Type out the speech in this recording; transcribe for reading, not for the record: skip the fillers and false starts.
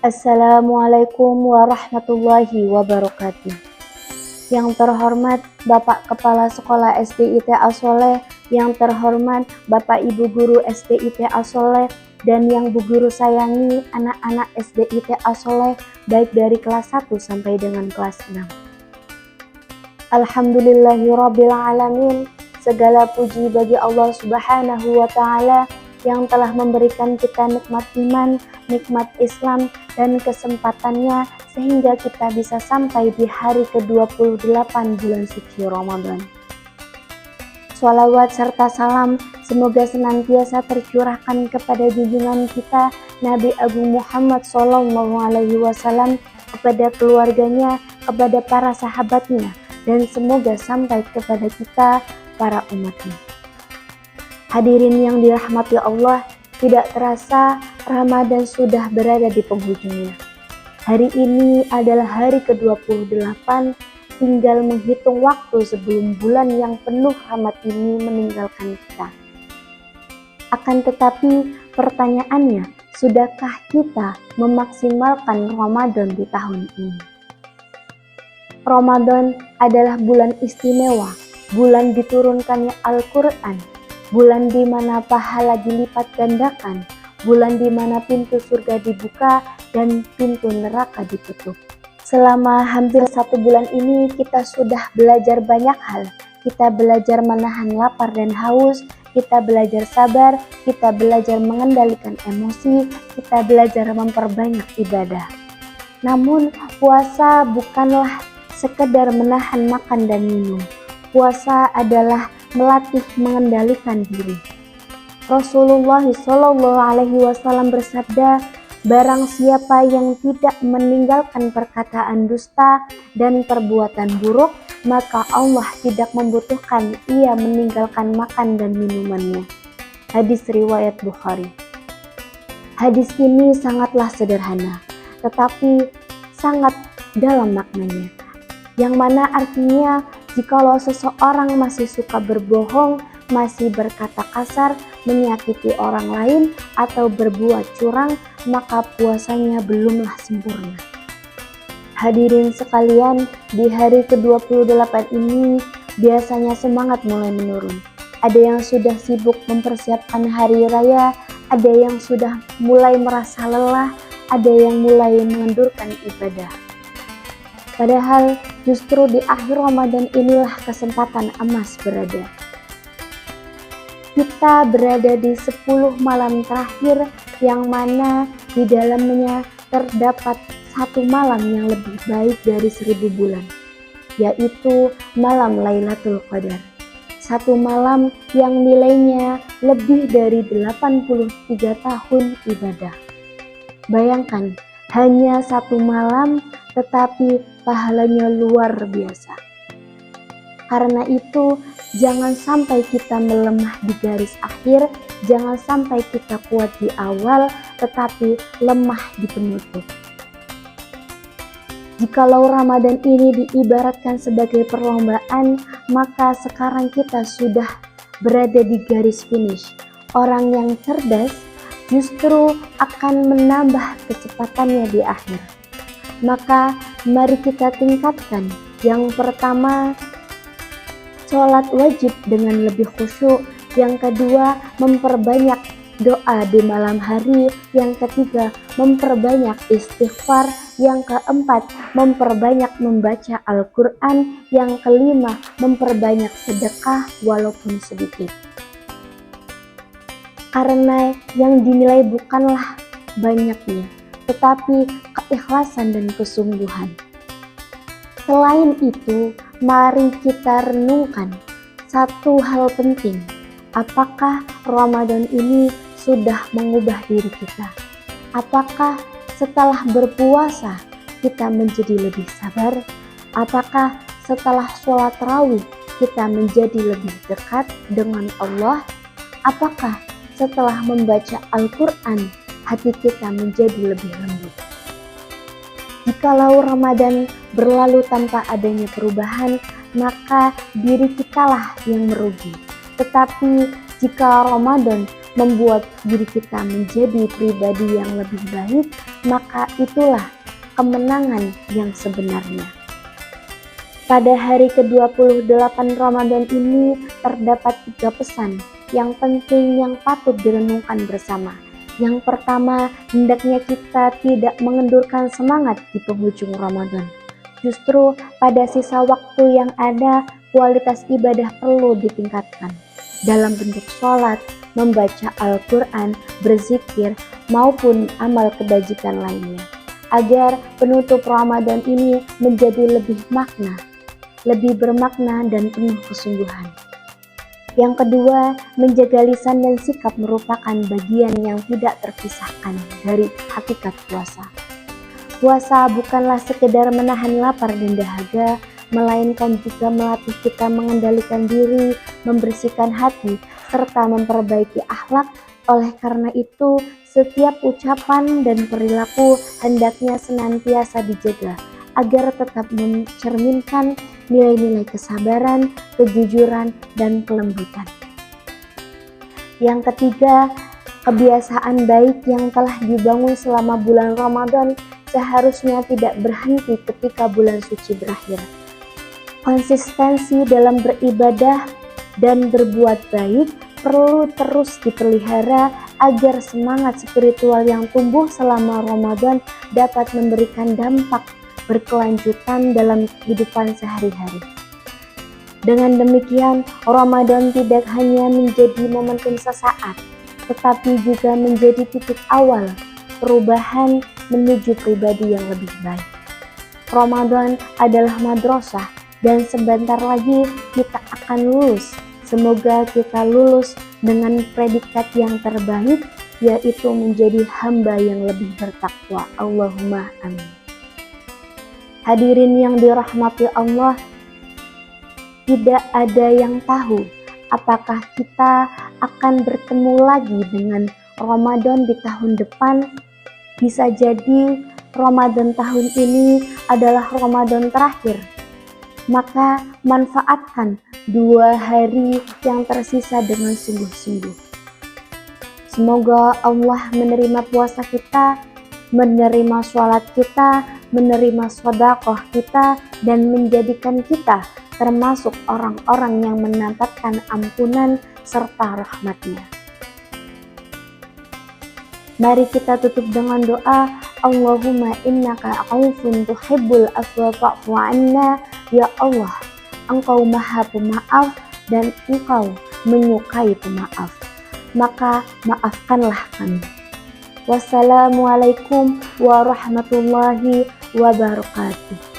Assalamualaikum warahmatullahi wabarakatuh. Yang terhormat Bapak Kepala Sekolah SDIT Al-Soleh, yang terhormat Bapak Ibu Guru SDIT Al-Soleh, dan yang Bu Guru sayangi anak-anak SDIT Al-Soleh baik dari kelas 1 sampai dengan kelas 6. Alhamdulillahirabbil alamin. Segala puji bagi Allah Subhanahu wa taala yang telah memberikan kita nikmat iman, nikmat Islam, dan kesempatannya sehingga kita bisa sampai di hari ke-28 bulan suci Ramadan. Sholawat serta salam semoga senantiasa tercurahkan kepada junjungan kita Nabi Agung Muhammad SAW, kepada keluarganya, kepada para sahabatnya, dan semoga sampai kepada kita para umatnya. Hadirin yang dirahmati Allah, tidak terasa Ramadan sudah berada di penghujungnya. Hari ini adalah hari ke-28, tinggal menghitung waktu sebelum bulan yang penuh rahmat ini meninggalkan kita. Akan tetapi pertanyaannya, sudahkah kita memaksimalkan Ramadan di tahun ini? Ramadan adalah bulan istimewa, bulan diturunkannya Al-Quran, bulan di mana pahala dilipat gandakan, bulan di mana pintu surga dibuka dan pintu neraka ditutup. Selama hampir 1 bulan ini kita sudah belajar banyak hal. Kita belajar menahan lapar dan haus, kita belajar sabar, kita belajar mengendalikan emosi, kita belajar memperbanyak ibadah. Namun puasa bukanlah sekedar menahan makan dan minum. Puasa adalah melatih mengendalikan diri. Rasulullah SAW bersabda, barang siapa yang tidak meninggalkan perkataan dusta dan perbuatan buruk, maka Allah tidak membutuhkan ia meninggalkan makan dan minumannya. Hadis riwayat Bukhari. Hadis ini sangatlah sederhana, tetapi sangat dalam maknanya. Yang mana artinya, jikalau seseorang masih suka berbohong, masih berkata kasar, menyakiti orang lain, atau berbuat curang, maka puasanya belumlah sempurna. Hadirin sekalian, di hari ke-28 ini biasanya semangat mulai menurun. Ada yang sudah sibuk mempersiapkan hari raya, ada yang sudah mulai merasa lelah, ada yang mulai mengendurkan ibadah. Padahal justru di akhir Ramadan inilah kesempatan emas berada. Kita berada di 10 malam terakhir yang mana di dalamnya terdapat 1 malam yang lebih baik dari 1000 bulan, yaitu malam Lailatul Qadar. 1 malam yang nilainya lebih dari 83 tahun ibadah. Bayangkan, hanya 1 malam tetapi pahalanya luar biasa. Karena itu, jangan sampai kita melemah di garis akhir, jangan sampai kita kuat di awal tetapi lemah di penutup. Jikalau Ramadan ini diibaratkan sebagai perlombaan, maka sekarang kita sudah berada di garis finish. Orang yang cerdas justru akan menambah kecepatannya di akhir. Maka mari kita tingkatkan. Yang pertama, sholat wajib dengan lebih khusyuk. Yang kedua, memperbanyak doa di malam hari. Yang ketiga, memperbanyak istighfar. Yang keempat, memperbanyak membaca Al-Quran. Yang kelima, memperbanyak sedekah walaupun sedikit. Karena yang dinilai bukanlah banyaknya, tetapi keikhlasan dan kesungguhan. Selain itu, mari kita renungkan satu hal penting. Apakah Ramadan ini sudah mengubah diri kita? Apakah setelah berpuasa kita menjadi lebih sabar? Apakah setelah sholat tarawih kita menjadi lebih dekat dengan Allah? Apakah setelah membaca Al-Quran hati kita menjadi lebih lembut? Jikalau Ramadan berlalu tanpa adanya perubahan, maka diri kitalah yang merugi. Tetapi jika Ramadan membuat diri kita menjadi pribadi yang lebih baik, maka itulah kemenangan yang sebenarnya. Pada hari ke-28 Ramadan ini terdapat 3 pesan yang penting yang patut direnungkan bersama. Yang pertama, hendaknya kita tidak mengendurkan semangat di penghujung Ramadan. Justru pada sisa waktu yang ada, kualitas ibadah perlu ditingkatkan dalam bentuk sholat, membaca Al-Quran, berzikir, maupun amal kebajikan lainnya, agar penutup Ramadan ini menjadi lebih bermakna dan penuh kesungguhan. Yang kedua, menjaga lisan dan sikap merupakan bagian yang tidak terpisahkan dari hakikat puasa. Puasa bukanlah sekedar menahan lapar dan dahaga, melainkan juga melatih kita mengendalikan diri, membersihkan hati, serta memperbaiki akhlak. Oleh karena itu, setiap ucapan dan perilaku hendaknya senantiasa dijaga agar tetap mencerminkan nilai-nilai kesabaran, kejujuran, dan kelembutan. Yang ketiga, kebiasaan baik yang telah dibangun selama bulan Ramadan seharusnya tidak berhenti ketika bulan suci berakhir. Konsistensi dalam beribadah dan berbuat baik perlu terus dipelihara agar semangat spiritual yang tumbuh selama Ramadan dapat memberikan dampak berkelanjutan dalam kehidupan sehari-hari. Dengan demikian, Ramadan tidak hanya menjadi momentum sesaat, tetapi juga menjadi titik awal perubahan menuju pribadi yang lebih baik. Ramadan adalah madrasah dan sebentar lagi kita akan lulus. Semoga kita lulus dengan predikat yang terbaik, yaitu menjadi hamba yang lebih bertakwa. Allahumma amin. Hadirin yang dirahmati Allah, tidak ada yang tahu apakah kita akan bertemu lagi dengan Ramadan di tahun depan. Bisa jadi Ramadan tahun ini adalah Ramadan terakhir. Maka manfaatkan 2 hari yang tersisa dengan sungguh-sungguh. Semoga Allah menerima puasa kita, menerima sholat kita, menerima sedekah kita, dan menjadikan kita termasuk orang-orang yang mendapatkan ampunan serta rahmat-Nya. Mari kita tutup dengan doa. Allahumma innaka afuwwun tuhibbul afwa fa'fu 'anna. Ya Allah, Engkau Maha Pemaaf dan Engkau menyukai pemaaf, maka maafkanlah kami. Wassalamualaikum warahmatullahi wabarakatuh.